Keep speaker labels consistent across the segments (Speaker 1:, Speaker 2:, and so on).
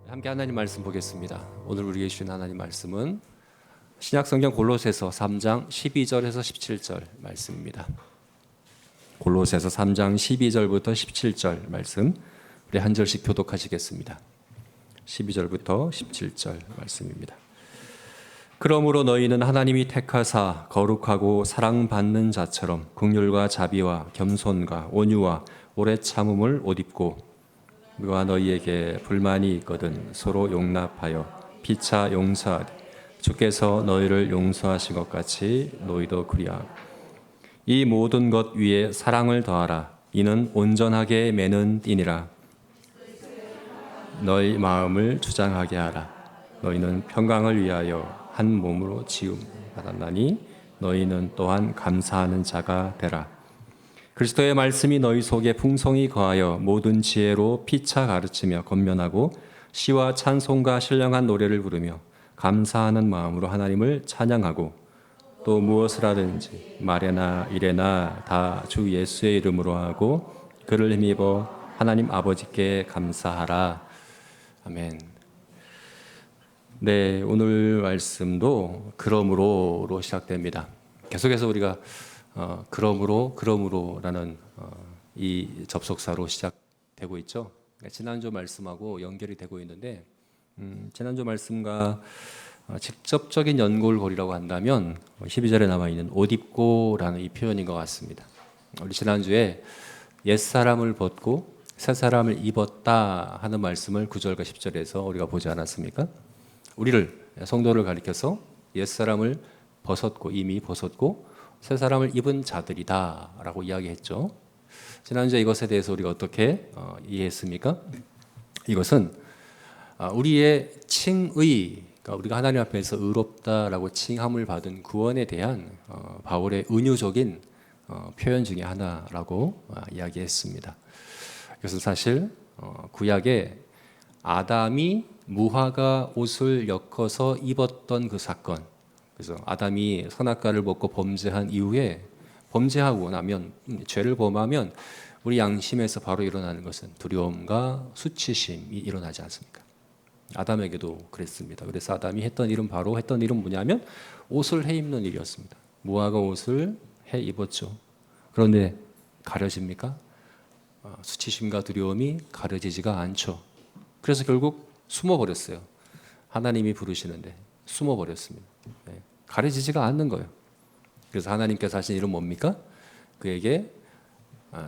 Speaker 1: 함께 하나님 말씀 보겠습니다. 오늘 우리에게 주신 하나님 말씀은 신약성경 골로새서 3장 12절에서 17절 말씀입니다. 골로새서 3장 12절부터 17절 말씀 우리 한 절씩 교독하시겠습니다. 12절부터 17절 말씀입니다. 그러므로 너희는 하나님이 택하사 거룩하고 사랑받는 자처럼 긍휼과 자비와 겸손과 온유와 오래 참음을 옷 입고 누가 너희에게 불만이 있거든 서로 용납하여 피차 용서하되 주께서 너희를 용서하신 것 같이 너희도 그리하고 이 모든 것 위에 사랑을 더하라. 이는 온전하게 매는 띠니라. 너희 마음을 주장하게 하라. 너희는 평강을 위하여 한 몸으로 지음 받았나니 너희는 또한 감사하는 자가 되라. 그리스도의 말씀이 너희 속에 풍성히 거하여 모든 지혜로 피차 가르치며 권면하고 시와 찬송과 신령한 노래를 부르며 감사하는 마음으로 하나님을 찬양하고 또 무엇을 하든지 말에나 일에나 다 주 예수의 이름으로 하고 그를 힘입어 하나님 아버지께 감사하라. 아멘. 네, 오늘 말씀도 그러므로로 시작됩니다. 계속해서 우리가 그러므로라는 이 접속사로 시작되고 있죠. 지난주 말씀하고 연결이 되고 있는데 지난주 말씀과 직접적인 연골 고리라고 한다면 12절에 남아있는 옷 입고라는 이 표현인 것 같습니다. 우리 지난주에 옛사람을 벗고 새사람을 입었다 하는 말씀을 9절과 10절에서 우리가 보지 않았습니까? 우리를 성도를 가리켜서 옛사람을 벗었고 이미 벗었고 새 사람을 입은 자들이다 라고 이야기했죠. 지난주에 이것에 대해서 우리가 어떻게 이해했습니까? 이것은 우리의 칭의, 그러니까 우리가 하나님 앞에서 의롭다라고 칭함을 받은 구원에 대한 바울의 은유적인 표현 중에 하나라고 이야기했습니다. 이것은 사실 구약에 아담이 무화과 옷을 엮어서 입었던 그 사건, 그래서 아담이 선악과를 먹고 범죄한 이후에 범죄하고 나면 죄를 범하면 우리 양심에서 바로 일어나는 것은 두려움과 수치심이 일어나지 않습니까? 아담에게도 그랬습니다. 그래서 아담이 했던 일은 뭐냐면 옷을 해 입는 일이었습니다. 무화과 옷을 해 입었죠. 그런데 가려집니까? 수치심과 두려움이 가려지지가 않죠. 그래서 결국 숨어버렸어요. 하나님이 부르시는데 숨어버렸습니다. 네. 가려지지가 않는 거예요. 그래서 하나님께서 하신 일은 뭡니까? 그에게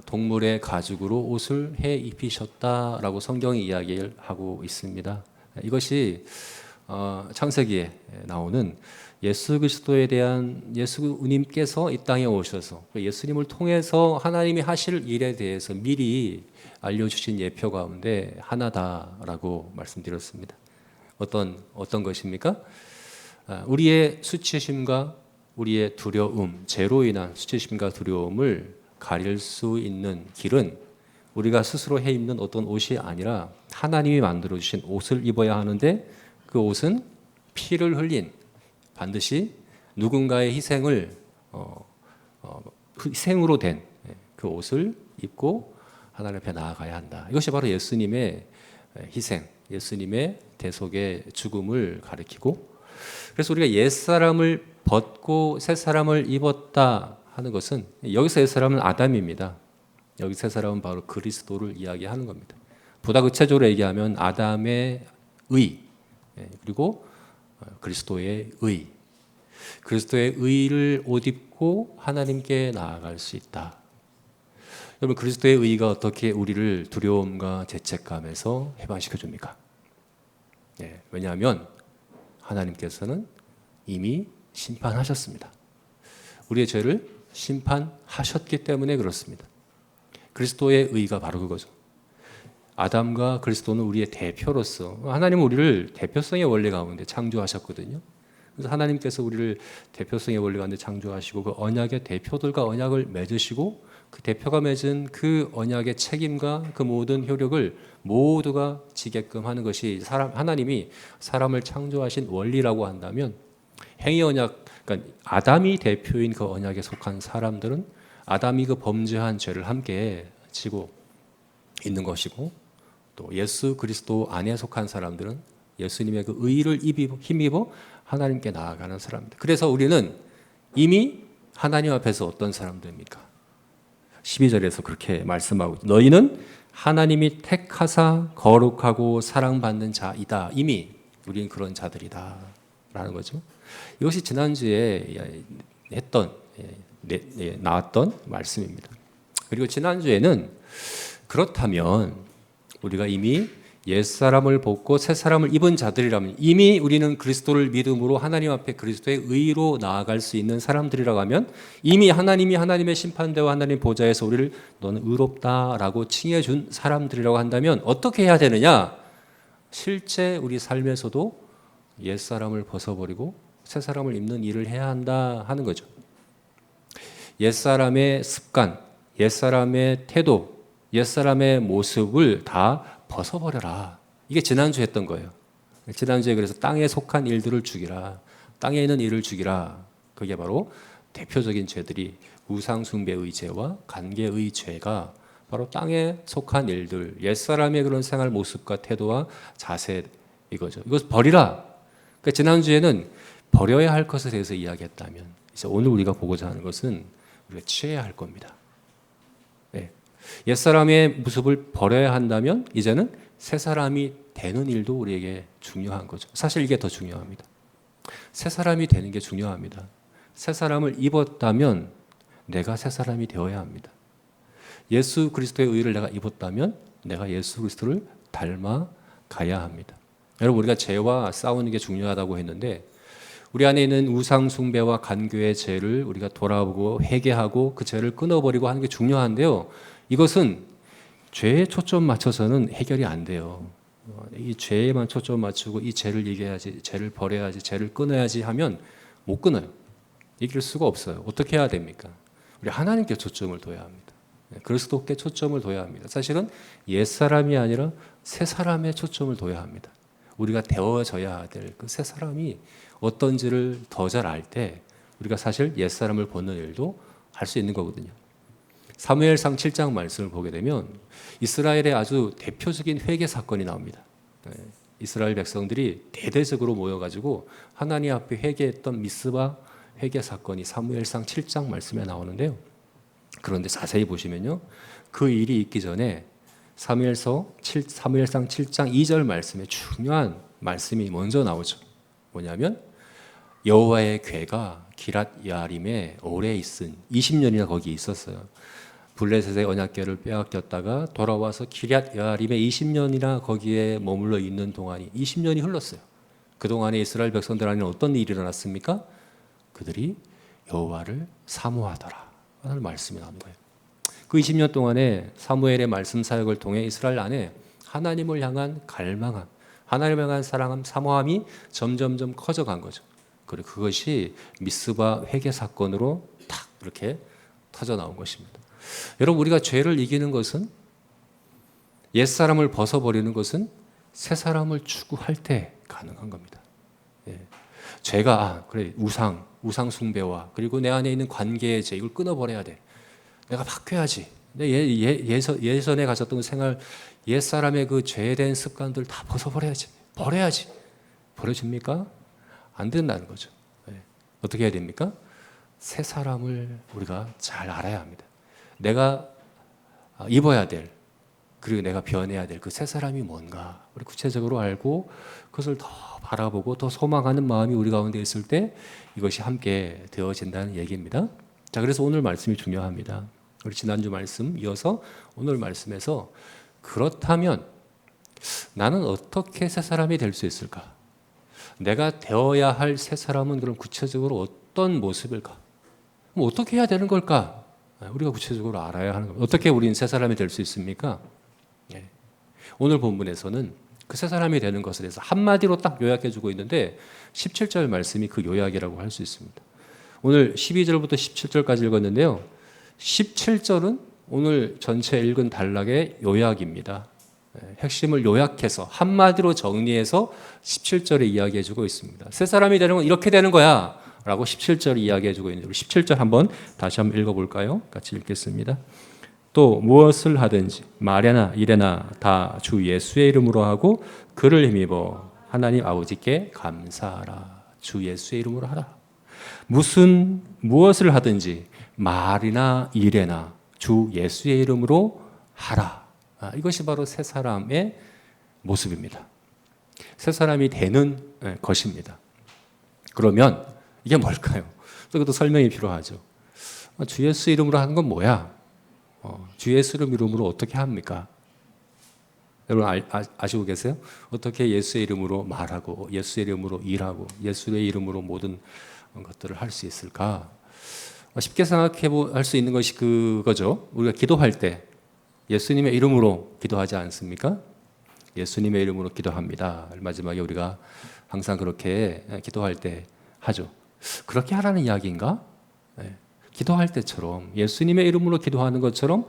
Speaker 1: 동물의 가죽으로 옷을 해 입히셨다라고 성경이 이야기를 하고 있습니다. 이것이 창세기에 나오는 예수 그리스도에 대한 예수님께서 이 땅에 오셔서 예수님을 통해서 하나님이 하실 일에 대해서 미리 알려주신 예표 가운데 하나다라고 말씀드렸습니다. 어떤 것입니까? 우리의 수치심과 우리의 두려움, 죄로 인한 수치심과 두려움을 가릴 수 있는 길은 우리가 스스로 해 입는 어떤 옷이 아니라 하나님이 만들어주신 옷을 입어야 하는데 그 옷은 피를 흘린 반드시 누군가의 희생으로 된 그 옷을 입고 하나님 앞에 나아가야 한다. 이것이 바로 예수님의 희생, 예수님의 대속의 죽음을 가리키고, 그래서 우리가 옛사람을 벗고 새사람을 입었다 하는 것은 여기서 옛사람은 아담입니다. 여기 새사람은 바로 그리스도를 이야기하는 겁니다. 보다 구체적으로 얘기하면 아담의 의 그리고 그리스도의 의, 그리스도의 의를 옷 입고 하나님께 나아갈 수 있다. 여러분, 그리스도의 의가 어떻게 우리를 두려움과 죄책감에서 해방시켜 줍니까? 왜냐하면 하나님께서는 이미 심판하셨습니다. 우리의 죄를 심판하셨기 때문에 그렇습니다. 그리스도의 의가 바로 그거죠. 아담과 그리스도는 우리의 대표로서, 하나님은 우리를 대표성의 원리 가운데 창조하셨거든요. 그래서 하나님께서 우리를 대표성의 원리 가운데 창조하시고 그 언약의 대표들과 언약을 맺으시고 그 대표가 맺은 그 언약의 책임과 그 모든 효력을 모두가 지게끔 하는 것이 하나님이 사람을 창조하신 원리라고 한다면, 행위 언약, 그러니까 아담이 대표인 그 언약에 속한 사람들은 아담이 그 범죄한 죄를 함께 지고 있는 것이고, 또 예수 그리스도 안에 속한 사람들은 예수님의 그 의를 힘입어 하나님께 나아가는 사람들. 그래서 우리는 이미 하나님 앞에서 어떤 사람들입니까? 12절에서 그렇게 말씀하고 너희는 하나님이 택하사 거룩하고 사랑받는 자이다. 이미 우리는 그런 자들이다 라는 거죠. 이것이 지난주에 했던 나왔던 말씀입니다. 그리고 지난주에는 그렇다면 우리가 이미 옛사람을 벗고 새사람을 입은 자들이라면 이미 우리는 그리스도를 믿음으로 하나님 앞에 그리스도의 의로 나아갈 수 있는 사람들이라고 하면 이미 하나님이 하나님의 심판대와 하나님 보좌에서 우리를 너는 의롭다라고 칭해 준 사람들이라고 한다면 어떻게 해야 되느냐? 실제 우리 삶에서도 옛사람을 벗어버리고 새사람을 입는 일을 해야 한다 하는 거죠. 옛사람의 습관, 옛사람의 태도, 옛사람의 모습을 다 벗어버려라. 이게 지난주에 했던 거예요. 지난주에 그래서 땅에 속한 일들을 죽이라. 땅에 있는 일을 죽이라. 그게 바로 대표적인 죄들이 우상숭배의 죄와 관계의 죄가 바로 땅에 속한 일들, 옛사람의 그런 생활 모습과 태도와 자세 이거죠. 이것을 버리라. 그러니까 지난주에는 버려야 할 것에 대해서 이야기했다면 이제 오늘 우리가 보고자 하는 것은 우리가 취해야 할 겁니다. 네. 옛사람의 모습을 버려야 한다면 이제는 새사람이 되는 일도 우리에게 중요한 거죠. 사실 이게 더 중요합니다. 새사람이 되는 게 중요합니다. 새사람을 입었다면 내가 새사람이 되어야 합니다. 예수 그리스도의 의를 내가 입었다면 내가 예수 그리스도를 닮아가야 합니다. 여러분 우리가 죄와 싸우는 게 중요하다고 했는데 우리 안에 있는 우상 숭배와 간교의 죄를 우리가 돌아보고 회개하고 그 죄를 끊어버리고 하는 게 중요한데요. 이것은 죄에 초점 맞춰서는 해결이 안 돼요. 이 죄에만 초점 맞추고 이 죄를 이겨야지, 죄를 버려야지, 죄를 끊어야지 하면 못 끊어요. 이길 수가 없어요. 어떻게 해야 됩니까? 우리 하나님께 초점을 둬야 합니다. 그리스도께 초점을 둬야 합니다. 사실은 옛사람이 아니라 새사람에 초점을 둬야 합니다. 우리가 되어져야 될 그 새사람이 어떤지를 더 잘 알 때 우리가 사실 옛사람을 벗는 일도 할 수 있는 거거든요. 사무엘상 7장 말씀을 보게 되면 이스라엘의 아주 대표적인 회개 사건이 나옵니다. 이스라엘 백성들이 대대적으로 모여가지고 하나님 앞에 회개했던 미스바 회개 사건이 사무엘상 7장 말씀에 나오는데요. 그런데 자세히 보시면요. 그 일이 있기 전에 사무엘상 7장 2절 말씀에 중요한 말씀이 먼저 나오죠. 뭐냐면 여호와의 궤가 기랏 야림에 오래 있은 20년이나 거기 있었어요. 블레셋의 언약궤를 빼앗겼다가 돌아와서 기럇 야림에 20년이나 거기에 머물러 있는 동안이 20년이 흘렀어요. 그동안에 이스라엘 백성들 안에 어떤 일이 일어났습니까? 그들이 여호와를 사모하더라 하는 말씀이 나오는 거예요. 그 20년 동안에 사무엘의 말씀 사역을 통해 이스라엘 안에 하나님을 향한 갈망함, 하나님을 향한 사랑함, 사모함이 점점점 커져간 거죠. 그리고 그것이 미스바 회개 사건으로 탁 이렇게 터져 나온 것입니다. 여러분 우리가 죄를 이기는 것은 옛사람을 벗어버리는 것은 새사람을 추구할 때 가능한 겁니다. 예. 죄가 그래 우상 숭배와 그리고 내 안에 있는 관계의 죄 이걸 끊어버려야 돼. 내가 바뀌어야지. 예전에 가졌던 생활 옛사람의 그 죄된 습관들 다 벗어버려야지. 버려야지. 버려집니까? 안 된다는 거죠. 예. 어떻게 해야 됩니까? 새사람을 우리가 잘 알아야 합니다. 내가 입어야 될 그리고 내가 변해야 될 그 새 사람이 뭔가 우리 구체적으로 알고 그것을 더 바라보고 더 소망하는 마음이 우리 가운데 있을 때 이것이 함께 되어진다는 얘기입니다. 자, 그래서 오늘 말씀이 중요합니다. 우리 지난주 말씀 이어서 오늘 말씀에서 그렇다면 나는 어떻게 새 사람이 될 수 있을까? 내가 되어야 할 새 사람은 그럼 구체적으로 어떤 모습일까? 그럼 어떻게 해야 되는 걸까? 우리가 구체적으로 알아야 하는 겁니다. 어떻게 우리는 새 사람이 될 수 있습니까? 예. 오늘 본문에서는 그 새 사람이 되는 것에 대해서 한마디로 딱 요약해 주고 있는데 17절 말씀이 그 요약이라고 할 수 있습니다. 오늘 12절부터 17절까지 읽었는데요. 17절은 오늘 전체 읽은 단락의 요약입니다. 핵심을 요약해서 한마디로 정리해서 17절에 이야기해 주고 있습니다. 새 사람이 되는 건 이렇게 되는 거야 라고 17절 이야기해 주고 있는데 우리 17절 한번 다시 한번 읽어볼까요? 같이 읽겠습니다. 또 무엇을 하든지 말이나 일에나 다 주 예수의 이름으로 하고 그를 힘입어 하나님 아버지께 감사하라. 주 예수의 이름으로 하라. 무엇을 하든지 말이나 일에나 주 예수의 이름으로 하라. 이것이 바로 새 사람의 모습입니다. 새 사람이 되는 것입니다. 그러면 이게 뭘까요? 그것도 설명이 필요하죠. 주 예수 이름으로 하는 건 뭐야? 주 예수 이름으로 어떻게 합니까? 여러분 아시고 계세요? 어떻게 예수의 이름으로 말하고 예수의 이름으로 일하고 예수의 이름으로 모든 것들을 할 수 있을까? 쉽게 생각해 할 수 있는 것이 그거죠. 우리가 기도할 때 예수님의 이름으로 기도하지 않습니까? 예수님의 이름으로 기도합니다. 마지막에 우리가 항상 그렇게 기도할 때 하죠. 그렇게 하라는 이야기인가? 네. 기도할 때처럼 예수님의 이름으로 기도하는 것처럼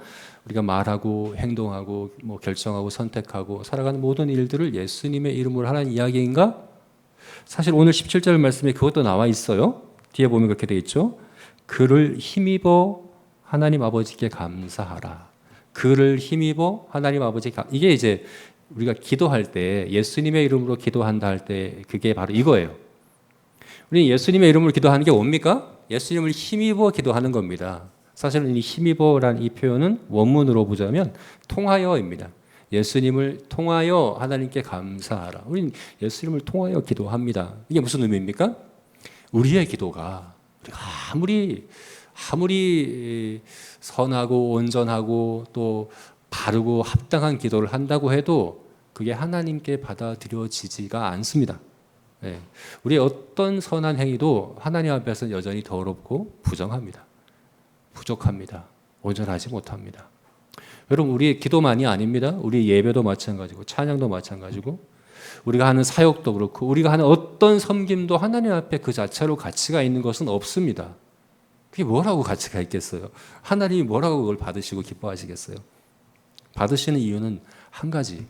Speaker 1: 우리가 말하고 행동하고 결정하고 선택하고 살아가는 모든 일들을 예수님의 이름으로 하라는 이야기인가? 사실 오늘 17절 말씀에 그것도 나와 있어요. 뒤에 보면 그렇게 되어 있죠. 그를 힘입어 하나님 아버지께 감사하라. 그를 힘입어 하나님 아버지께 이게 이제 우리가 기도할 때 예수님의 이름으로 기도한다 할 때 그게 바로 이거예요. 우리는 예수님의 이름으로 기도하는 게 뭡니까? 예수님을 힘입어 기도하는 겁니다. 사실은 이 힘입어라는 이 표현은 원문으로 보자면 통하여입니다. 예수님을 통하여 하나님께 감사하라. 우리는 예수님을 통하여 기도합니다. 이게 무슨 의미입니까? 우리의 기도가 우리가 아무리 선하고 온전하고 또 바르고 합당한 기도를 한다고 해도 그게 하나님께 받아들여지지가 않습니다. 네. 우리의 어떤 선한 행위도 하나님 앞에서는 여전히 더럽고 부정합니다. 부족합니다. 온전하지 못합니다. 여러분 우리의 기도만이 아닙니다. 우리 예배도 마찬가지고 찬양도 마찬가지고 우리가 하는 사역도 그렇고 우리가 하는 어떤 섬김도 하나님 앞에 그 자체로 가치가 있는 것은 없습니다. 그게 뭐라고 가치가 있겠어요? 하나님이 뭐라고 그걸 받으시고 기뻐하시겠어요? 받으시는 이유는 한 가지,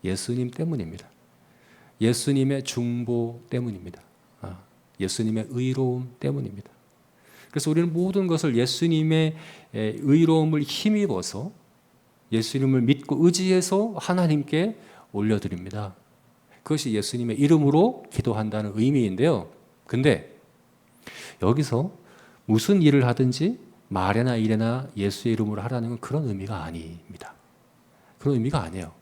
Speaker 1: 예수님 때문입니다. 예수님의 중보 때문입니다. 예수님의 의로움 때문입니다. 그래서 우리는 모든 것을 예수님의 의로움을 힘입어서 예수님을 믿고 의지해서 하나님께 올려드립니다. 그것이 예수님의 이름으로 기도한다는 의미인데요. 근데 여기서 무슨 일을 하든지 말이나 일이나 예수의 이름으로 하라는 건 그런 의미가 아닙니다. 그런 의미가 아니에요.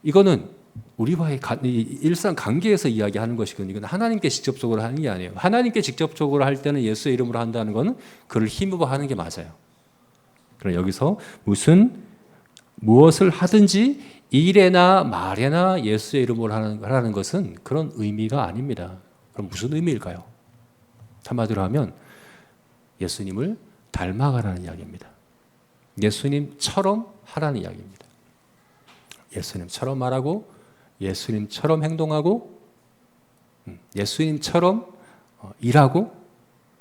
Speaker 1: 이거는 우리와의 일상 관계에서 이야기하는 것이거든요. 이건 하나님께 직접적으로 하는 게 아니에요. 하나님께 직접적으로 할 때는 예수의 이름으로 한다는 것은 그를 힘입어 하는 게 맞아요. 그럼 여기서 무엇을 하든지 일에나 말에나 예수의 이름으로 하라는 것은 그런 의미가 아닙니다. 그럼 무슨 의미일까요? 한마디로 하면 예수님을 닮아가라는 이야기입니다. 예수님처럼 하라는 이야기입니다. 예수님처럼 말하고 예수님처럼 행동하고 예수님처럼 일하고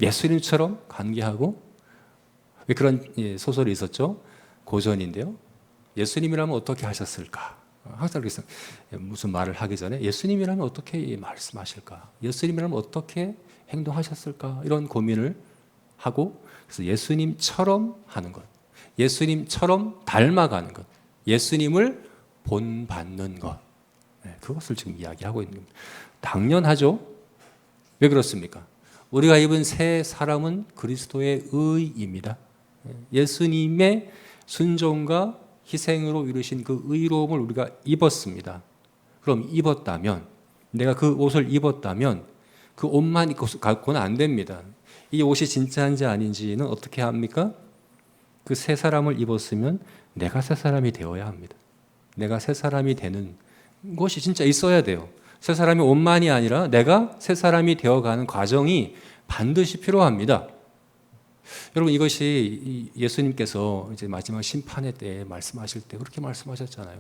Speaker 1: 예수님처럼 관계하고 그런 소설이 있었죠. 고전인데요. 예수님이라면 어떻게 하셨을까? 항상 그래서 무슨 말을 하기 전에 예수님이라면 어떻게 말씀하실까? 예수님이라면 어떻게 행동하셨을까? 이런 고민을 하고 그래서 예수님처럼 하는 것, 예수님처럼 닮아가는 것, 예수님을 본받는 것, 그것을 지금 이야기하고 있는 겁니다. 당연하죠. 왜 그렇습니까? 우리가 입은 새 사람은 그리스도의 의입니다. 예수님의 순종과 희생으로 이루신 그 의로움을 우리가 입었습니다. 그럼 입었다면, 내가 그 옷을 입었다면 그 옷만 입고 갖고는 안 됩니다. 이 옷이 진짜인지 아닌지는 어떻게 합니까? 그 새 사람을 입었으면 내가 새 사람이 되어야 합니다. 내가 새 사람이 되는 것이 진짜 있어야 돼요. 새 사람이 옷만이 아니라 내가 새 사람이 되어가는 과정이 반드시 필요합니다. 여러분 이것이 예수님께서 이제 마지막 심판의 때에 말씀하실 때 그렇게 말씀하셨잖아요.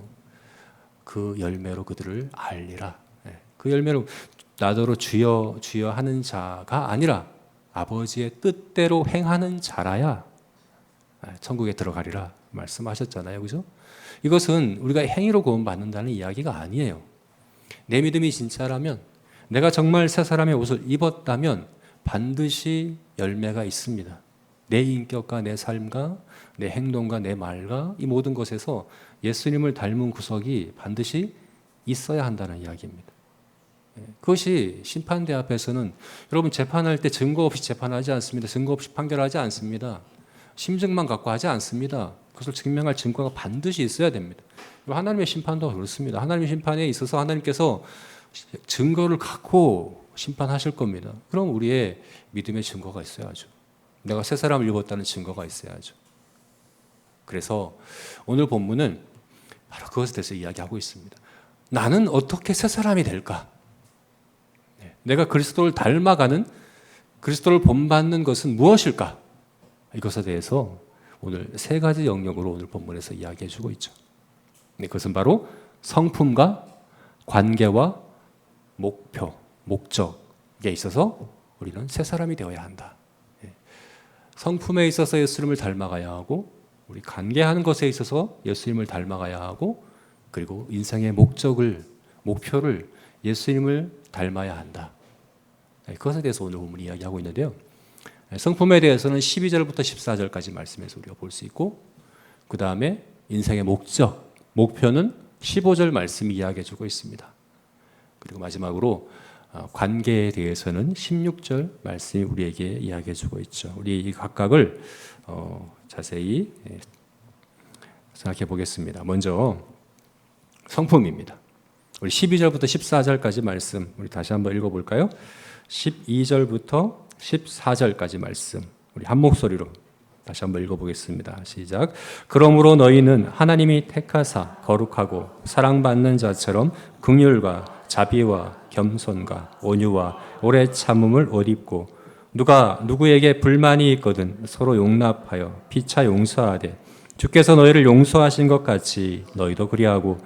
Speaker 1: 그 열매로 그들을 알리라. 그 열매로 나더러 주여 주여 하는 자가 아니라 아버지의 뜻대로 행하는 자라야 천국에 들어가리라 말씀하셨잖아요. 그죠? 이것은 우리가 행위로 구원받는다는 이야기가 아니에요. 내 믿음이 진짜라면 내가 정말 새 사람의 옷을 입었다면 반드시 열매가 있습니다. 내 인격과 내 삶과 내 행동과 내 말과 이 모든 것에서 예수님을 닮은 구석이 반드시 있어야 한다는 이야기입니다. 그것이 심판대 앞에서는 여러분 재판할 때 증거 없이 재판하지 않습니다. 증거 없이 판결하지 않습니다. 심증만 갖고 하지 않습니다. 그것을 증명할 증거가 반드시 있어야 됩니다. 하나님의 심판도 그렇습니다. 하나님의 심판에 있어서 하나님께서 증거를 갖고 심판하실 겁니다. 그럼 우리의 믿음의 증거가 있어야죠. 내가 새 사람을 입었다는 증거가 있어야죠. 그래서 오늘 본문은 바로 그것에 대해서 이야기하고 있습니다. 나는 어떻게 새 사람이 될까? 내가 그리스도를 닮아가는, 그리스도를 본받는 것은 무엇일까? 이것에 대해서 오늘 세 가지 영역으로 오늘 본문에서 이야기해 주고 있죠. 그것은 바로 성품과 관계와 목표, 목적에 있어서 우리는 새 사람이 되어야 한다. 성품에 있어서 예수님을 닮아가야 하고, 우리 관계하는 것에 있어서 예수님을 닮아가야 하고, 그리고 인생의 목표를 예수님을 닮아야 한다. 그것에 대해서 오늘 본문이 이야기하고 있는데요. 성품에 대해서는 12절부터 14절까지 말씀에서 우리가 볼 수 있고, 그 다음에 인생의 목표는 15절 말씀이 이야기해주고 있습니다. 그리고 마지막으로 관계에 대해서는 16절 말씀이 우리에게 이야기해주고 있죠. 우리 이 각각을 자세히 생각해 보겠습니다. 먼저 성품입니다. 우리 12절부터 14절까지 말씀 우리 다시 한번 읽어볼까요? 12절부터 14절까지 말씀 우리 한 목소리로 다시 한번 읽어보겠습니다. 시작. 그러므로 너희는 하나님이 택하사 거룩하고 사랑받는 자처럼 긍휼과 자비와 겸손과 온유와 오래 참음을 옷 입고 누가 누구에게 불만이 있거든 서로 용납하여 피차 용서하되 주께서 너희를 용서하신 것 같이 너희도 그리하고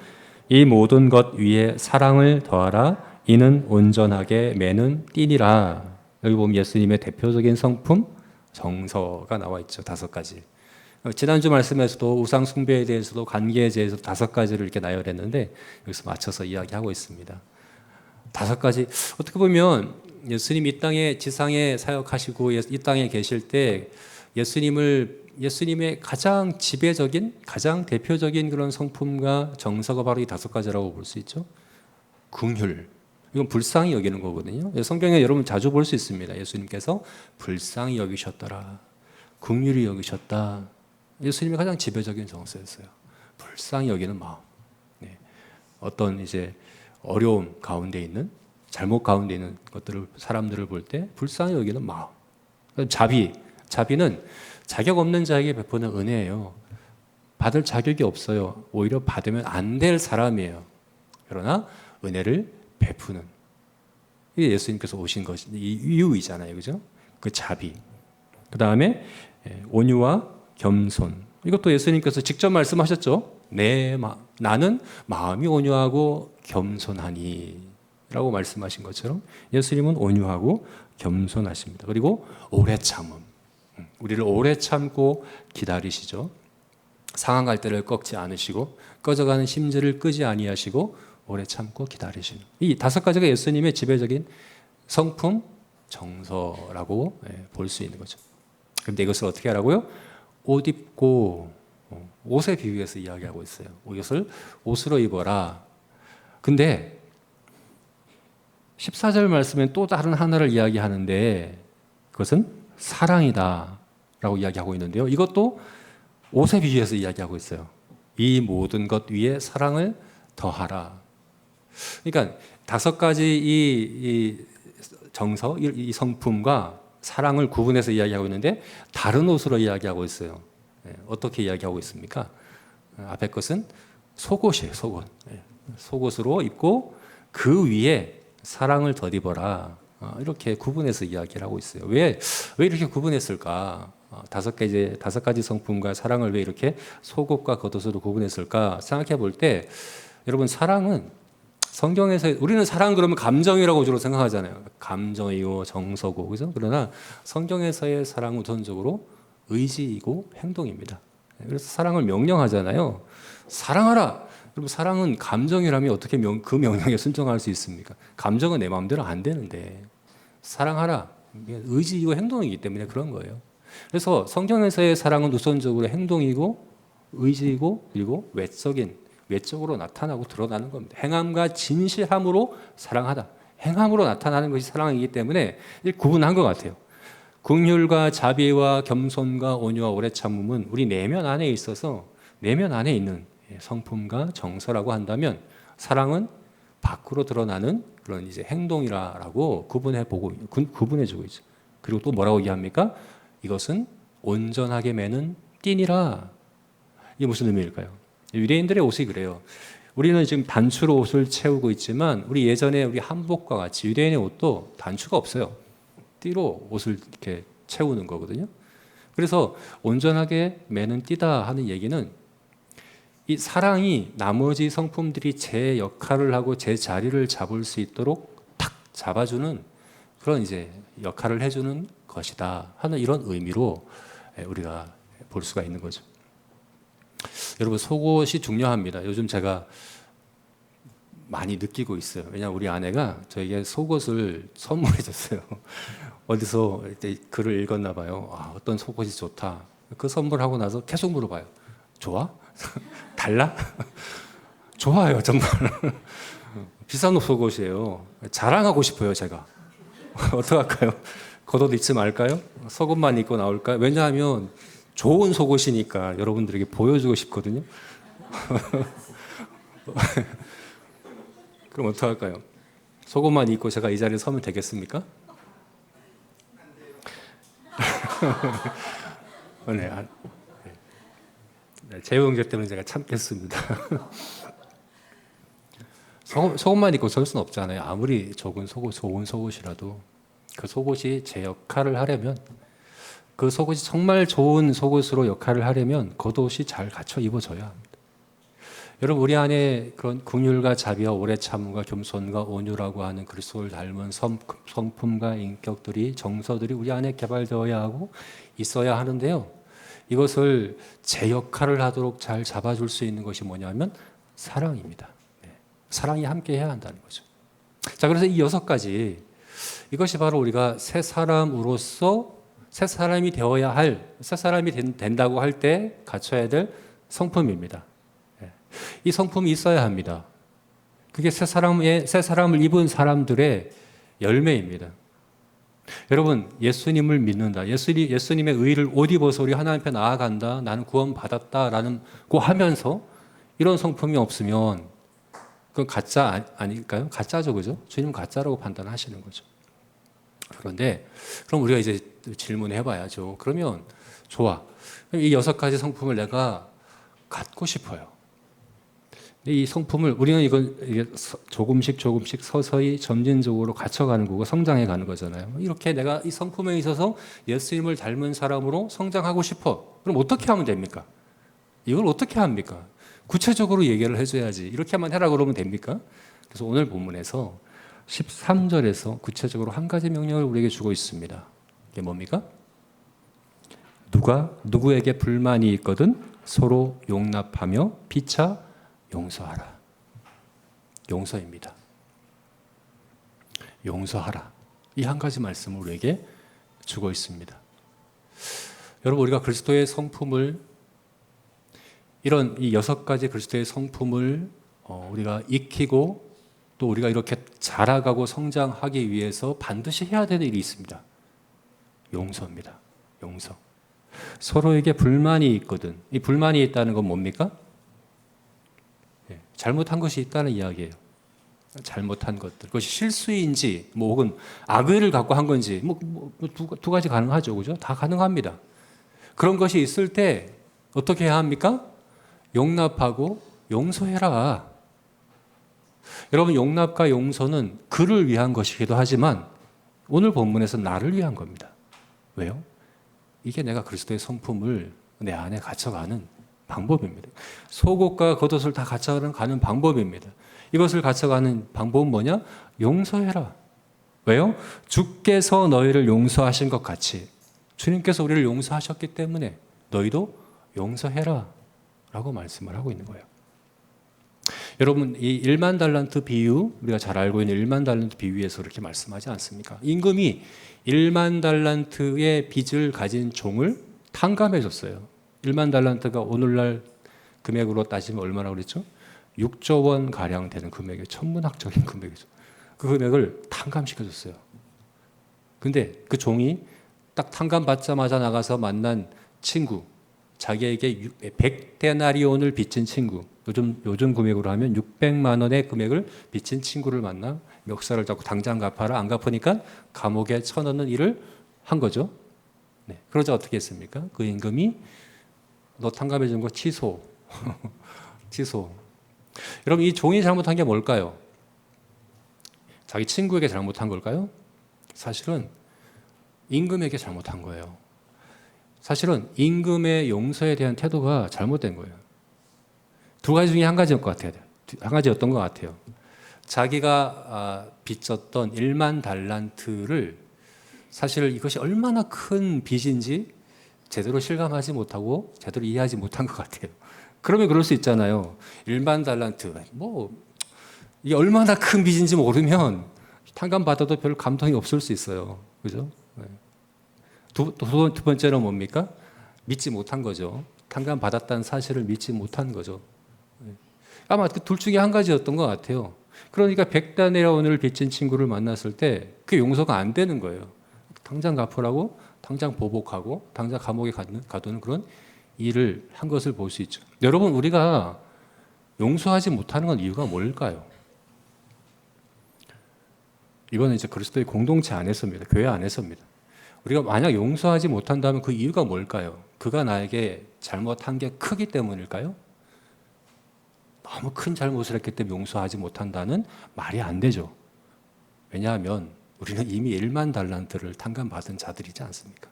Speaker 1: 이 모든 것 위에 사랑을 더하라. 이는 온전하게 매는 띠니라. 여기 보면 예수님의 대표적인 성품 정서가 나와 있죠. 5가지. 지난주 말씀에서도 우상 숭배에 대해서도 관계에 대해서 5가지를 이렇게 나열했는데 여기서 맞춰서 이야기하고 있습니다. 5가지. 어떻게 보면 예수님 이 땅에 지상에 사역하시고 이 땅에 계실 때 예수님의 가장 지배적인, 가장 대표적인 그런 성품과 정서가 바로 이 5가지라고 볼 수 있죠. 긍휼. 이건 불쌍히 여기는 거거든요. 성경에 여러분 자주 볼 수 있습니다. 예수님께서 불쌍히 여기셨더라. 긍휼히 여기셨다. 예수님의 가장 지배적인 정서였어요. 불쌍히 여기는 마음. 네. 어떤 이제 어려움 가운데 있는, 잘못 가운데 있는 사람들을 볼 때 불쌍히 여기는 마음. 자비는 자격 없는 자에게 베푸는 은혜예요. 받을 자격이 없어요. 오히려 받으면 안 될 사람이에요. 그러나 은혜를 베푸는. 이게 예수님께서 오신 것이 이유이잖아요. 그죠? 그 자비. 그 다음에 온유와 겸손. 이것도 예수님께서 직접 말씀하셨죠. 나는 마음이 온유하고 겸손하니 라고 말씀하신 것처럼 예수님은 온유하고 겸손하십니다. 그리고 오래 참음. 우리를 오래 참고 기다리시죠. 상한 갈대를 꺾지 않으시고 꺼져가는 심지를 끄지 아니하시고 오래 참고 기다리시는 이 5가지가 예수님의 지배적인 성품, 정서라고 볼 수 있는 거죠. 그런데 이것을 어떻게 하라고요? 옷 입고 옷에 비유해서 이야기하고 있어요. 이것을 옷으로 입어라. 근데 14절 말씀엔 또 다른 하나를 이야기하는데 그것은 사랑이다 라고 이야기하고 있는데요. 이것도 옷에 비유해서 이야기하고 있어요. 이 모든 것 위에 사랑을 더하라. 그러니까 5가지 이 정서, 이 성품과 사랑을 구분해서 이야기하고 있는데 다른 옷으로 이야기하고 있어요. 어떻게 이야기하고 있습니까? 앞에 것은 속옷이에요. 속옷으로 입고 그 위에 사랑을 덧입어라. 이렇게 구분해서 이야기를 하고 있어요. 왜 이렇게 구분했을까? 5가지 성품과 사랑을 왜 이렇게 속옷과 겉옷으로 구분했을까? 생각해 볼 때 여러분 사랑은 성경에서 우리는 사랑 그러면 감정이라고 주로 생각하잖아요. 감정이고 정서고 그죠? 그러나 성경에서의 사랑은 우선적으로 의지이고 행동입니다. 그래서 사랑을 명령하잖아요. 사랑하라. 여러분 사랑은 감정이라면 어떻게 그 명령에 순종할 수 있습니까? 감정은 내 마음대로 안 되는데 사랑하라. 의지이고 행동이기 때문에 그런 거예요. 그래서 성경에서의 사랑은 우선적으로 행동이고 의지이고 그리고 외적으로 나타나고 드러나는 겁니다. 행함과 진실함으로 사랑하다. 행함으로 나타나는 것이 사랑이기 때문에 구분한 것 같아요. 긍휼과 자비와 겸손과 온유와 오래 참음은 우리 내면 안에 있어서 내면 안에 있는 성품과 정서라고 한다면 사랑은 밖으로 드러나는 그런 이제 행동이라고 구분해주고 있죠. 그리고 또 뭐라고 얘기합니까? 이것은 온전하게 매는 띠니라. 이게 무슨 의미일까요? 유대인들의 옷이 그래요. 우리는 지금 단추로 옷을 채우고 있지만 우리 예전에 우리 한복과 같이 유대인의 옷도 단추가 없어요. 띠로 옷을 이렇게 채우는 거거든요. 그래서 온전하게 매는 띠다 하는 얘기는 이 사랑이 나머지 성품들이 제 역할을 하고 제 자리를 잡을 수 있도록 탁 잡아주는 그런 이제 역할을 해주는 것이다 하는 이런 의미로 우리가 볼 수가 있는 거죠. 여러분, 속옷이 중요합니다. 요즘 제가 많이 느끼고 있어요. 왜냐하면 우리 아내가 저에게 속옷을 선물해 줬어요. 어디서 글을 읽었나 봐요. 어떤 속옷이 좋다. 그 선물하고 나서 계속 물어봐요. 좋아? 달라? 좋아요, 정말. 비싼 속옷이에요. 자랑하고 싶어요, 제가. 어떡할까요? 겉옷 입지 말까요? 속옷만 입고 나올까요? 왜냐하면 좋은 속옷이니까 여러분들에게 보여주고 싶거든요. 그럼 어떡할까요? 속옷만 입고 제가 이 자리에 서면 되겠습니까? 네, 제 용기 때문에 제가 참겠습니다. 속옷만 입고 설 수는 없잖아요. 아무리 좋은 속옷이라도 그 속옷이 제 역할을 하려면, 그 속옷이 정말 좋은 속옷으로 역할을 하려면 겉옷이 잘 갖춰 입어져야 합니다. 여러분, 우리 안에 그런 긍휼과 자비와 오래 참음과 겸손과 온유라고 하는 그리스도를 닮은 성품과 인격들이, 정서들이 우리 안에 개발되어야 하고 있어야 하는데요. 이것을 제 역할을 하도록 잘 잡아줄 수 있는 것이 뭐냐면 사랑입니다. 사랑이 함께 해야 한다는 거죠. 자, 그래서 이 6가지, 이것이 바로 우리가 새 사람으로서 새 사람이 되어야 할, 새 사람이 된다고 할 때 갖춰야 될 성품입니다. 이 성품이 있어야 합니다. 그게 새 사람을 입은 사람들의 열매입니다. 여러분, 예수님을 믿는다. 예수님의 의를 옷 입어서 우리 하나님 앞에 나아간다. 나는 구원받았다라는 거 하면서 이런 성품이 없으면 그건 가짜 아닐까요? 가짜죠, 그죠? 주님은 가짜라고 판단하시는 거죠. 그런데 그럼 우리가 이제 질문해 봐야죠. 그러면 좋아. 이 6가지 성품을 내가 갖고 싶어요. 이 성품을 우리는 이게 조금씩 서서히 점진적으로 갖춰가는 거고 성장해 가는 거잖아요. 이렇게 내가 이 성품에 있어서 예수님을 닮은 사람으로 성장하고 싶어. 그럼 어떻게 하면 됩니까? 이걸 어떻게 합니까? 구체적으로 얘기를 해줘야지. 이렇게만 해라 그러면 됩니까? 그래서 오늘 본문에서 13절에서 구체적으로 한 가지 명령을 우리에게 주고 있습니다. 이게 뭡니까? 누가 누구에게 불만이 있거든 서로 용납하며 피차 용서하라. 용서입니다. 용서하라. 이 한 가지 말씀을 우리에게 주고 있습니다. 여러분, 우리가 그리스도의 성품을, 이런 이 6가지 그리스도의 성품을 우리가 익히고 또 우리가 이렇게 자라가고 성장하기 위해서 반드시 해야 되는 일이 있습니다. 용서입니다. 용서. 서로에게 불만이 있거든. 이 불만이 있다는 건 뭡니까? 잘못한 것이 있다는 이야기예요. 잘못한 것들. 그것이 실수인지, 혹은 악의를 갖고 한 건지, 두 가지 가능하죠. 그죠? 다 가능합니다. 그런 것이 있을 때 어떻게 해야 합니까? 용납하고 용서해라. 여러분, 용납과 용서는 그를 위한 것이기도 하지만 오늘 본문에서 나를 위한 겁니다. 왜요? 이게 내가 그리스도의 성품을 내 안에 갖춰가는 방법입니다. 속옷과 겉옷을 다 갖춰가는 방법입니다. 이것을 갖춰가는 방법은 뭐냐? 용서해라. 왜요? 주께서 너희를 용서하신 것 같이 주님께서 우리를 용서하셨기 때문에 너희도 용서해라 라고 말씀을 하고 있는 거예요. 여러분 이 1만 달란트 비유, 우리가 잘 알고 있는 1만 달란트 비유에서 그렇게 말씀하지 않습니까? 임금이 1만 달란트의 빚을 가진 종을 탕감해 줬어요. 1만 달란트가 오늘날 금액으로 따지면 얼마나 그랬죠? 6조 원 가량 되는 금액이 천문학적인 금액이죠. 그 금액을 탕감시켜 줬어요. 근데 그 종이 딱 탕감 받자마자 나가서 만난 친구, 자기에게 100데나리온을 빚진 친구, 요즘 금액으로 하면 600만 원의 금액을 빚진 친구를 만나 멱살을 잡고 당장 갚아라. 안 갚으니까 감옥에 쳐넣는 일을 한 거죠. 네. 그러자 어떻게 했습니까? 그 임금이 너 탕감해 준 거 취소. 취소. 여러분 이 종이 잘못한 게 뭘까요? 자기 친구에게 잘못한 걸까요? 사실은 임금에게 잘못한 거예요. 사실은 임금의 용서에 대한 태도가 잘못된 거예요. 두 가지 중에 한 가지였던 것 같아요. 자기가 빚졌던 1만 달란트를 사실 이것이 얼마나 큰 빚인지 제대로 실감하지 못하고 제대로 이해하지 못한 것 같아요. 그러면 그럴 수 있잖아요. 1만 달란트, 이게 얼마나 큰 빚인지 모르면 탕감받아도 별 감동이 없을 수 있어요. 그죠? 네. 두 번째는 뭡니까? 믿지 못한 거죠. 탕감받았다는 사실을 믿지 못한 거죠. 네. 아마 그 둘 중에 한 가지였던 것 같아요. 그러니까 100데나리온을 빚진 친구를 만났을 때 그게 용서가 안 되는 거예요. 당장 갚으라고, 당장 보복하고, 당장 감옥에 가두는 그런 일을 한 것을 볼 수 있죠. 여러분, 우리가 용서하지 못하는 건 이유가 뭘까요? 이거는 이제 그리스도의 공동체 안에서입니다. 교회 안에서입니다. 우리가 만약 용서하지 못한다면 그 이유가 뭘까요? 그가 나에게 잘못한 게 크기 때문일까요? 너무 큰 잘못을 했기 때문에 용서하지 못한다는 말이 안 되죠. 왜냐하면 우리는 이미 1만 달란트를 탕감받은 자들이지 않습니까?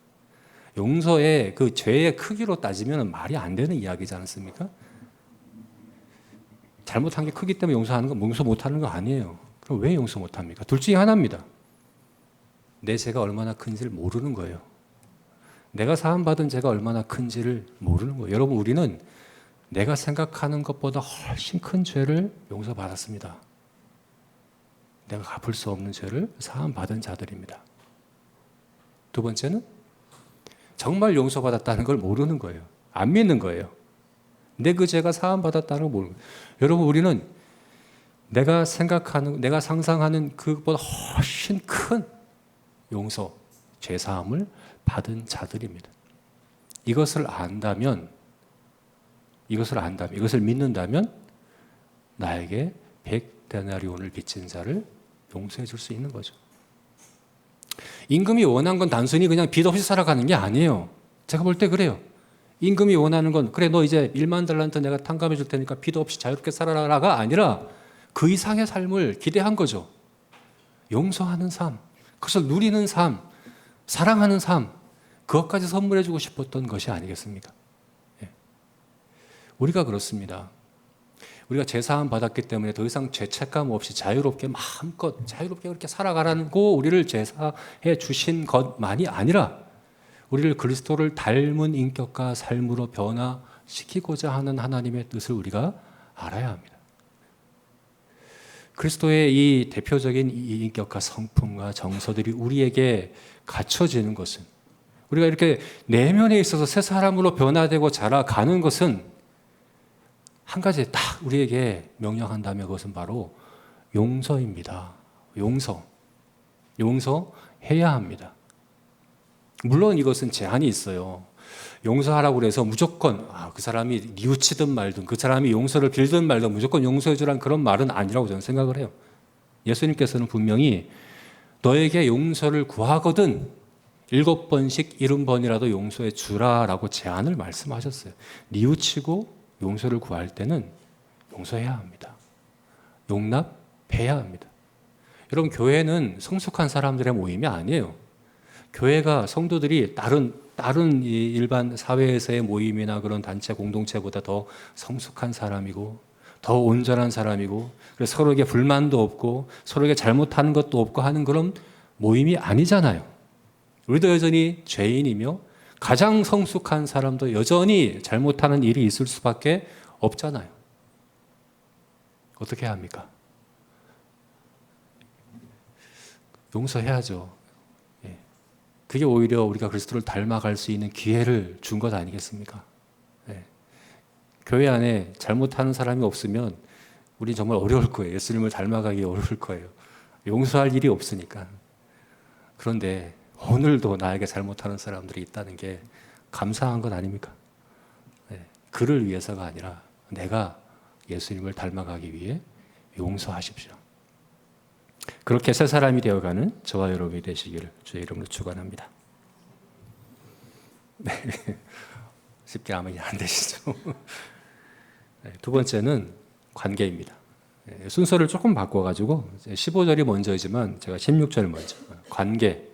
Speaker 1: 용서의 그 죄의 크기로 따지면 말이 안 되는 이야기지 않습니까? 잘못한 게 크기 때문에 용서하는 건 용서 못하는 거 아니에요. 그럼 왜 용서 못합니까? 둘 중에 하나입니다. 내 죄가 얼마나 큰지를 모르는 거예요. 내가 사함받은 죄가 얼마나 큰지를 모르는 거예요. 여러분, 우리는 내가 생각하는 것보다 훨씬 큰 죄를 용서받았습니다. 내가 갚을 수 없는 죄를 사함받은 자들입니다. 두 번째는 정말 용서받았다는 걸 모르는 거예요. 안 믿는 거예요. 내 그 죄가 사함받았다는 걸 모르는 거예요. 여러분, 우리는 내가 생각하는, 내가 상상하는 그것보다 훨씬 큰 용서, 죄사함을 받은 자들입니다. 이것을 안다면, 이것을 믿는다면 나에게 100데나리온을 빚진 자를 용서해 줄 수 있는 거죠. 임금이 원한 건 단순히 그냥 빚 없이 살아가는 게 아니에요. 제가 볼 때 그래요. 임금이 원하는 건 그래 너 이제 1만 달란트 내가 탕감해 줄 테니까 빚 없이 자유롭게 살아라가 아니라 그 이상의 삶을 기대한 거죠. 용서하는 삶, 그것을 누리는 삶, 사랑하는 삶, 그것까지 선물해 주고 싶었던 것이 아니겠습니까? 예. 우리가 그렇습니다. 우리가 죄사함 받았기 때문에 더 이상 죄책감 없이 자유롭게 마음껏 자유롭게 그렇게 살아가라고 우리를 제사해 주신 것만이 아니라 우리를 그리스도를 닮은 인격과 삶으로 변화시키고자 하는 하나님의 뜻을 우리가 알아야 합니다. 그리스도의 이 대표적인 이 인격과 성품과 정서들이 우리에게 갖춰지는 것은, 우리가 이렇게 내면에 있어서 새 사람으로 변화되고 자라가는 것은 한 가지 딱 우리에게 명령한다면 그것은 바로 용서입니다. 용서해야 합니다. 물론 이것은 제한이 있어요. 용서하라고 해서 무조건 그 사람이 뉘우치든 말든 그 사람이 용서를 빌든 말든 무조건 용서해 주라는 그런 말은 아니라고 저는 생각을 해요. 예수님께서는 분명히 너에게 용서를 구하거든 7번씩 70번이라도 용서해 주라라고 제안을 말씀하셨어요. 뉘우치고 용서를 구할 때는 용서해야 합니다. 용납해야 합니다. 여러분, 교회는 성숙한 사람들의 모임이 아니에요. 교회가 성도들이 다른 일반 사회에서의 모임이나 그런 단체 공동체보다 더 성숙한 사람이고 더 온전한 사람이고 그래서 서로에게 불만도 없고 서로에게 잘못하는 것도 없고 하는 그런 모임이 아니잖아요. 우리도 여전히 죄인이며 가장 성숙한 사람도 여전히 잘못하는 일이 있을 수밖에 없잖아요. 어떻게 해야 합니까? 용서해야죠. 예. 그게 오히려 우리가 그리스도를 닮아갈 수 있는 기회를 준 것 아니겠습니까? 예. 교회 안에 잘못하는 사람이 없으면 우리 정말 어려울 거예요. 예수님을 닮아가기 어려울 거예요. 용서할 일이 없으니까. 그런데 오늘도 나에게 잘못하는 사람들이 있다는 게 감사한 것 아닙니까? 예. 그를 위해서가 아니라 내가 예수님을 닮아가기 위해 용서하십시오. 그렇게 새 사람이 되어가는 저와 여러분이 되시기를 주의 이름으로 축원합니다. 네. 쉽게 아멘이 안 되시죠? 네. 두 번째는 관계입니다. 네. 순서를 조금 바꿔가지고 15절이 먼저이지만 제가 16절 먼저. 관계.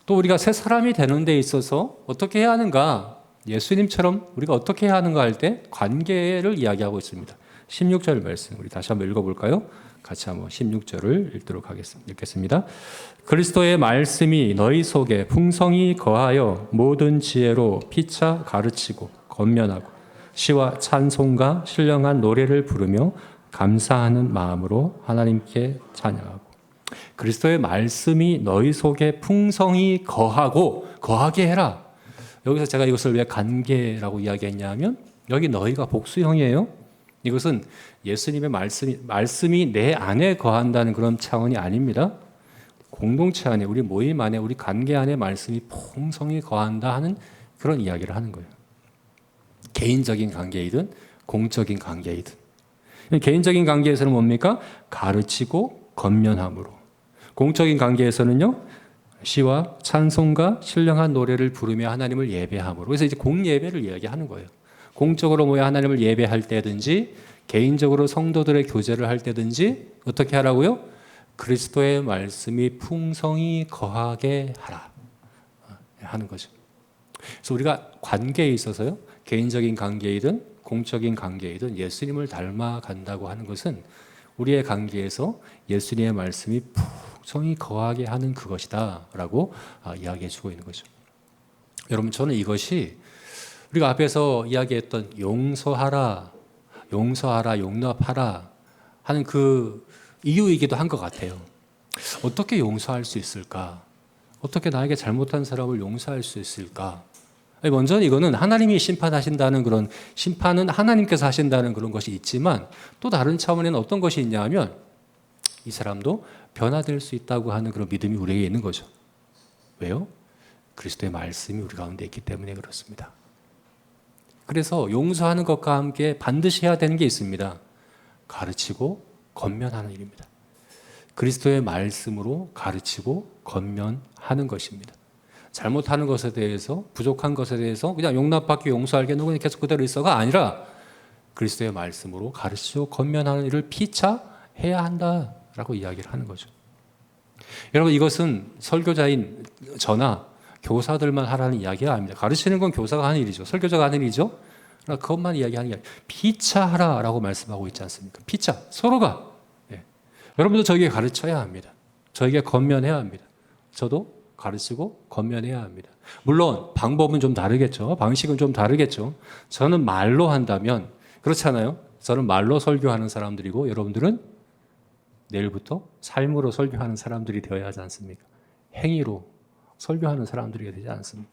Speaker 1: 또 우리가 새 사람이 되는 데 있어서 어떻게 해야 하는가? 예수님처럼 우리가 어떻게 해야 하는가 할 때 관계를 이야기하고 있습니다. 16절 말씀 우리 다시 한번 읽어볼까요? 같이 한번 16절을 읽겠습니다. 그리스도의 말씀이 너희 속에 풍성히 거하여 모든 지혜로 피차 가르치고 권면하고 시와 찬송과 신령한 노래를 부르며 감사하는 마음으로 하나님께 찬양하고. 그리스도의 말씀이 너희 속에 풍성히 거하게 해라. 여기서 제가 이것을 왜 관계라고 이야기했냐면 여기 너희가 복수형이에요. 이것은 예수님의 말씀이 내 안에 거한다는 그런 차원이 아닙니다. 공동체 안에, 우리 모임 안에, 우리 관계 안에 말씀이 풍성히 거한다 하는 그런 이야기를 하는 거예요. 개인적인 관계이든 공적인 관계이든. 개인적인 관계에서는 뭡니까? 가르치고 권면함으로. 공적인 관계에서는요, 시와 찬송과 신령한 노래를 부르며 하나님을 예배함으로. 그래서 이제 공예배를 이야기하는 거예요. 공적으로 모여 하나님을 예배할 때든지 개인적으로 성도들의 교제를 할 때든지 어떻게 하라고요? 그리스도의 말씀이 풍성히 거하게 하라 하는 거죠. 그래서 우리가 관계에 있어서요, 개인적인 관계이든 공적인 관계이든 예수님을 닮아간다고 하는 것은 우리의 관계에서 예수님의 말씀이 풍성히 거하게 하는 그것이다 라고 이야기해 주고 있는 거죠. 여러분, 저는 이것이 우리가 앞에서 이야기했던 용서하라, 용납하라 하는 그 이유이기도 한 것 같아요. 어떻게 용서할 수 있을까? 어떻게 나에게 잘못한 사람을 용서할 수 있을까? 먼저는 이거는 하나님이 심판하신다는 그런, 심판은 하나님께서 하신다는 그런 것이 있지만 또 다른 차원에는 어떤 것이 있냐 하면 이 사람도 변화될 수 있다고 하는 그런 믿음이 우리에게 있는 거죠. 왜요? 그리스도의 말씀이 우리 가운데 있기 때문에 그렇습니다. 그래서 용서하는 것과 함께 반드시 해야 되는 게 있습니다. 가르치고 권면하는 일입니다. 그리스도의 말씀으로 가르치고 권면하는 것입니다. 잘못하는 것에 대해서, 부족한 것에 대해서 그냥 용납받기, 용서할게, 너 그냥 계속 그대로 있어가 아니라 그리스도의 말씀으로 가르치고 권면하는 일을 피차 해야 한다라고 이야기를 하는 거죠. 여러분, 이것은 설교자인 저나 교사들만 하라는 이야기가 아닙니다. 가르치는 건 교사가 하는 일이죠. 설교자가 하는 일이죠. 그것만 이야기하는 게 아니라 피차하라라고 말씀하고 있지 않습니까? 피차, 서로가. 예. 여러분도 저에게 가르쳐야 합니다. 저에게 권면해야 합니다. 저도 가르치고 권면해야 합니다. 물론 방법은 좀 다르겠죠. 방식은 좀 다르겠죠. 저는 말로 한다면 그렇잖아요. 저는 말로 설교하는 사람들이고 여러분들은 내일부터 삶으로 설교하는 사람들이 되어야 하지 않습니까? 행위로 설교하는 사람들이 되지 않습니까?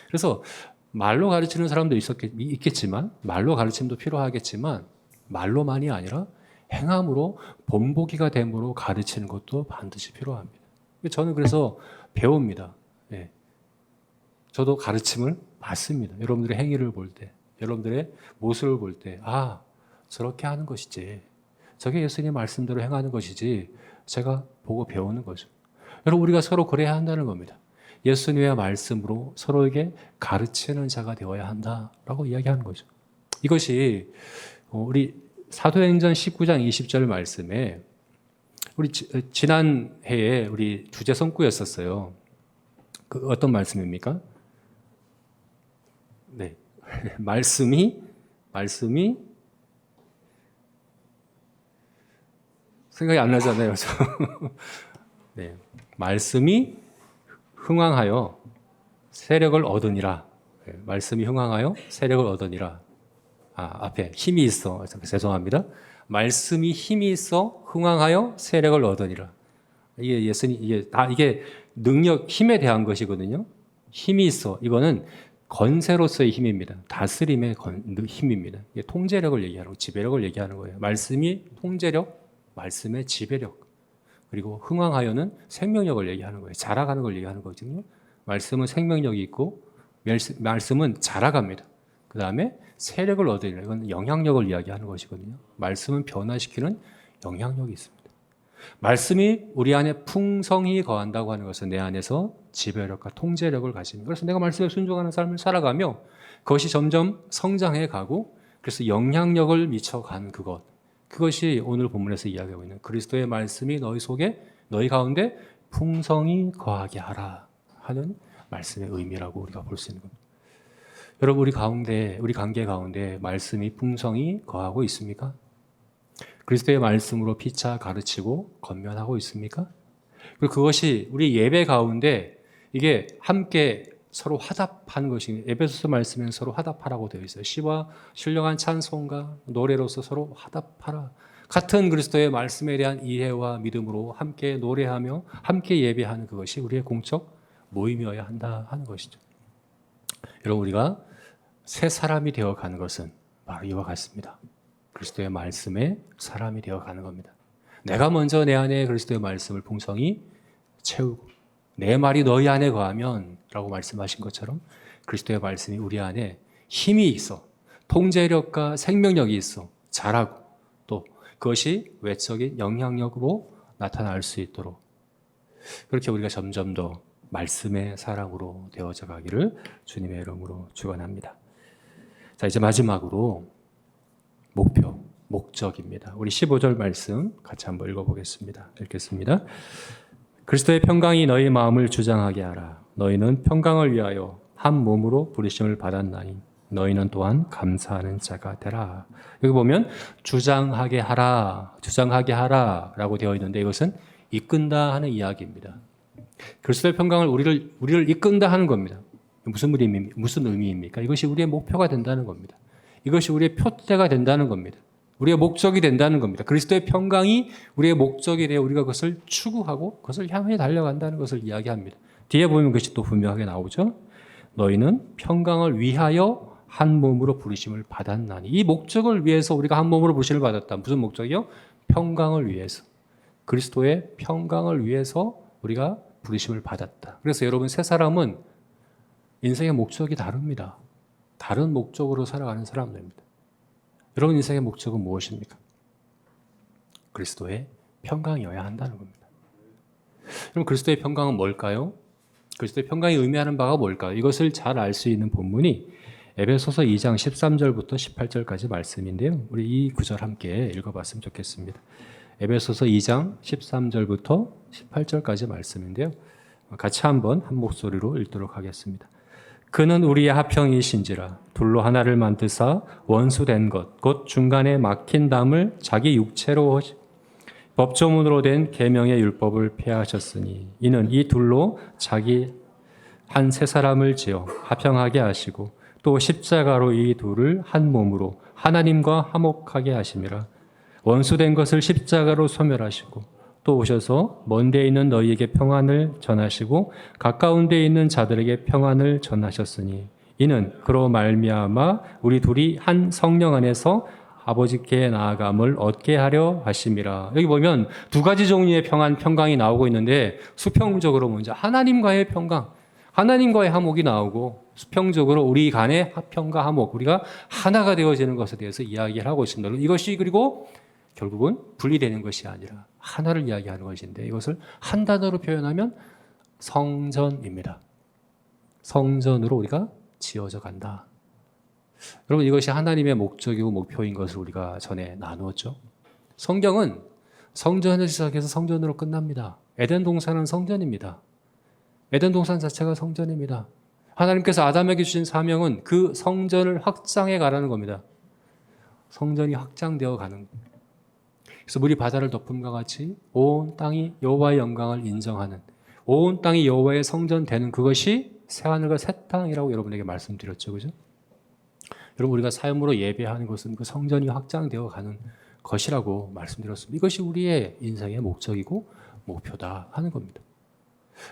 Speaker 1: 그래서 말로 가르치는 사람도 있겠지만 말로 가르침도 필요하겠지만 말로만이 아니라 행함으로 본보기가 됨으로 가르치는 것도 반드시 필요합니다. 저는 그래서 배웁니다. 네. 저도 가르침을 받습니다. 여러분들의 행위를 볼 때, 여러분들의 모습을 볼 때, 아, 저렇게 하는 것이지, 저게 예수님 말씀대로 행하는 것이지, 제가 보고 배우는 거죠. 여러분, 우리가 서로 그래야 한다는 겁니다. 예수님의 말씀으로 서로에게 가르치는 자가 되어야 한다라고 이야기하는 거죠. 이것이 우리 사도행전 19장 20절 말씀에 우리 지난 해에 우리 주제 성구였었어요. 그 어떤 말씀입니까? 네, 말씀이 생각이 안 나잖아요. 네, 말씀이 흥왕하여 세력을 얻으니라. 네, 말씀이 흥왕하여 세력을 얻으니라. 앞에 힘이 있어. 죄송합니다. 말씀이 힘이 있어 흥왕하여 세력을 얻으리라. 이게 예수님 이게 능력 힘에 대한 것이거든요. 힘이 있어. 이거는 건세로서의 힘입니다. 다스림의 힘입니다. 이게 통제력을 얘기하는 거, 지배력을 얘기하는 거예요. 말씀이 통제력, 말씀의 지배력, 그리고 흥왕하여는 생명력을 얘기하는 거예요. 자라가는 걸 얘기하는 거거든요. 말씀은 생명력이 있고 말씀은 자라갑니다. 그 다음에 세력을 얻으리라. 이건 영향력을 이야기하는 것이거든요. 말씀은 변화시키는 영향력이 있습니다. 말씀이 우리 안에 풍성히 거한다고 하는 것은 내 안에서 지배력과 통제력을 가집니다. 그래서 내가 말씀에 순종하는 삶을 살아가며 그것이 점점 성장해 가고 그래서 영향력을 미쳐가는 그것이 오늘 본문에서 이야기하고 있는 그리스도의 말씀이 너희 가운데 풍성히 거하게 하라 하는 말씀의 의미라고 우리가 볼 수 있는 겁니다. 여러분 우리 관계 가운데 말씀이 풍성히 거하고 있습니까? 그리스도의 말씀으로 피차 가르치고 권면하고 있습니까? 그리고 그것이 우리 예배 가운데 이게 함께 서로 화답하는 것이 에베소서 말씀에는 서로 화답하라고 되어 있어요. 시와 신령한 찬송과 노래로서 서로 화답하라. 같은 그리스도의 말씀에 대한 이해와 믿음으로 함께 노래하며 함께 예배하는 그것이 우리의 공적 모임이어야 한다 하는 것이죠. 여러분 우리가 새 사람이 되어가는 것은 바로 이와 같습니다. 그리스도의 말씀에 사람이 되어가는 겁니다. 내가 먼저 내 안에 그리스도의 말씀을 풍성히 채우고 내 말이 너희 안에 거하면 라고 말씀하신 것처럼 그리스도의 말씀이 우리 안에 힘이 있어 통제력과 생명력이 있어 자라고 또 그것이 외적인 영향력으로 나타날 수 있도록 그렇게 우리가 점점 더 말씀의 사람으로 되어져 가기를 주님의 이름으로 축원합니다. 자, 이제 마지막으로 목적입니다. 우리 15절 말씀 같이 한번 읽어보겠습니다. 읽겠습니다. 그리스도의 평강이 너희 마음을 주장하게 하라. 너희는 평강을 위하여 한 몸으로 부르심을 받았나니 너희는 또한 감사하는 자가 되라. 여기 보면 주장하게 하라라고 되어 있는데 이것은 이끈다 하는 이야기입니다. 그리스도의 평강을 우리를 이끈다 하는 겁니다. 무슨 의미입니까? 이것이 우리의 목표가 된다는 겁니다. 이것이 우리의 표대가 된다는 겁니다. 우리의 목적이 된다는 겁니다. 그리스도의 평강이 우리의 목적이 되어 우리가 그것을 추구하고 그것을 향해 달려간다는 것을 이야기합니다. 뒤에 보면 그것이 또 분명하게 나오죠. 너희는 평강을 위하여 한 몸으로 부르심을 받았나니. 이 목적을 위해서 우리가 한 몸으로 부르심을 받았다. 무슨 목적이요? 평강을 위해서. 그리스도의 평강을 위해서 우리가 부르심을 받았다. 그래서 여러분 새 사람은 인생의 목적이 다릅니다. 다른 목적으로 살아가는 사람들입니다. 여러분 인생의 목적은 무엇입니까? 그리스도의 평강이어야 한다는 겁니다. 그럼 그리스도의 평강은 뭘까요? 그리스도의 평강이 의미하는 바가 뭘까요? 이것을 잘 알 수 있는 본문이 에베소서 2장 13절부터 18절까지 말씀인데요. 우리 이 구절 함께 읽어봤으면 좋겠습니다. 에베소서 2장 13절부터 18절까지 말씀인데요. 같이 한번 한 목소리로 읽도록 하겠습니다. 그는 우리의 하평이신지라 둘로 하나를 만드사 원수된 것 곧 중간에 막힌 담을 자기 육체로 법조문으로 된 계명의 율법을 폐하셨으니 이는 이 둘로 자기 한 새 사람을 지어 화평하게 하시고 또 십자가로 이 둘을 한 몸으로 하나님과 화목하게 하심이라. 원수된 것을 십자가로 소멸하시고 또 오셔서 먼 데 있는 너희에게 평안을 전하시고 가까운 데 있는 자들에게 평안을 전하셨으니 이는 그로 말미암아 우리 둘이 한 성령 안에서 아버지께 나아감을 얻게 하려 하심이라. 여기 보면 두 가지 종류의 평강이 나오고 있는데 수평적으로 먼저 하나님과의 평강, 하나님과의 화목이 나오고 수평적으로 우리 간의 화평과 화목, 우리가 하나가 되어지는 것에 대해서 이야기를 하고 있습니다. 이것이 그리고 결국은 분리되는 것이 아니라 하나를 이야기하는 것인데 이것을 한 단어로 표현하면 성전입니다. 성전으로 우리가 지어져 간다. 여러분 이것이 하나님의 목적이고 목표인 것을 우리가 전에 나누었죠. 성경은 성전에서 시작해서 성전으로 끝납니다. 에덴 동산은 성전입니다. 에덴 동산 자체가 성전입니다. 하나님께서 아담에게 주신 사명은 그 성전을 확장해 가라는 겁니다. 성전이 확장되어 가는 겁니다. 그래서 물이 바다를 덮음과 같이 온 땅이 여호와의 영광을 인정하는 온 땅이 여호와의 성전 되는 그것이 새하늘과 새 땅이라고 여러분에게 말씀드렸죠. 그죠? 여러분 우리가 삶으로 예배하는 것은 그 성전이 확장되어 가는 것이라고 말씀드렸습니다. 이것이 우리의 인생의 목적이고 목표다 하는 겁니다.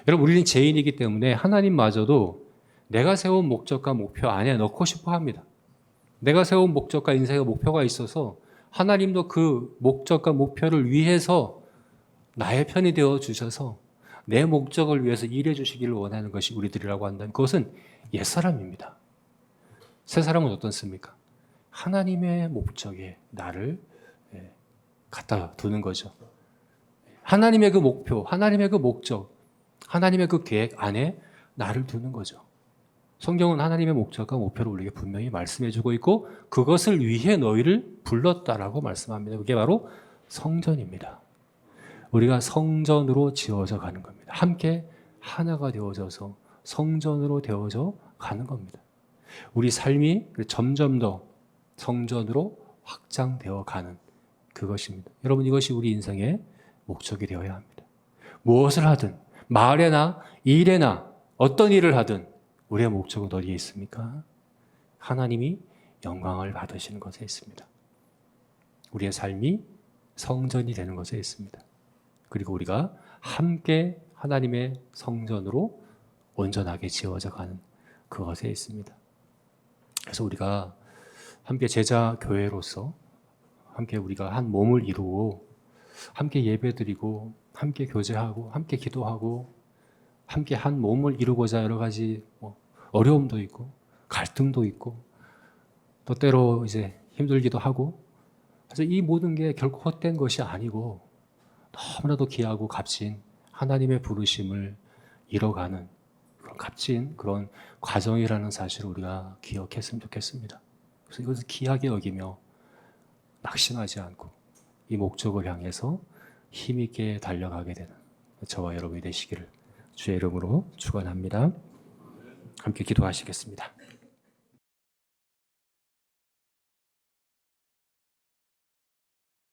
Speaker 1: 여러분 우리는 죄인이기 때문에 하나님마저도 내가 세운 목적과 목표 안에 넣고 싶어 합니다. 내가 세운 목적과 인생의 목표가 있어서 하나님도 그 목적과 목표를 위해서 나의 편이 되어 주셔서 내 목적을 위해서 일해 주시기를 원하는 것이 우리들이라고 한다면 그것은 옛사람입니다. 새사람은 어떻습니까? 하나님의 목적에 나를 갖다 두는 거죠. 하나님의 그 목표, 하나님의 그 목적, 하나님의 그 계획 안에 나를 두는 거죠. 성경은 하나님의 목적과 목표를 우리에게 분명히 말씀해주고 있고 그것을 위해 너희를 불렀다라고 말씀합니다. 그게 바로 성전입니다. 우리가 성전으로 지어져 가는 겁니다. 함께 하나가 되어져서 성전으로 되어져 가는 겁니다. 우리 삶이 점점 더 성전으로 확장되어 가는 그것입니다. 여러분 이것이 우리 인생의 목적이 되어야 합니다. 무엇을 하든 말에나 일에나 어떤 일을 하든 우리의 목적은 어디에 있습니까? 하나님이 영광을 받으시는 것에 있습니다. 우리의 삶이 성전이 되는 것에 있습니다. 그리고 우리가 함께 하나님의 성전으로 온전하게 지어져 가는 그것에 있습니다. 그래서 우리가 함께 제자 교회로서 함께 우리가 한 몸을 이루고 함께 예배드리고 함께 교제하고 함께 기도하고 함께 한 몸을 이루고자 여러 가지 어려움도 있고 갈등도 있고 또 때로 이제 힘들기도 하고 그래서 이 모든 게 결코 헛된 것이 아니고 너무나도 귀하고 값진 하나님의 부르심을 이뤄가는 그런 값진 그런 과정이라는 사실을 우리가 기억했으면 좋겠습니다. 그래서 이것을 귀하게 여기며 낙심하지 않고 이 목적을 향해서 힘있게 달려가게 되는 저와 여러분이 되시기를 주의 이름으로 축원합니다. 함께 기도하시겠습니다.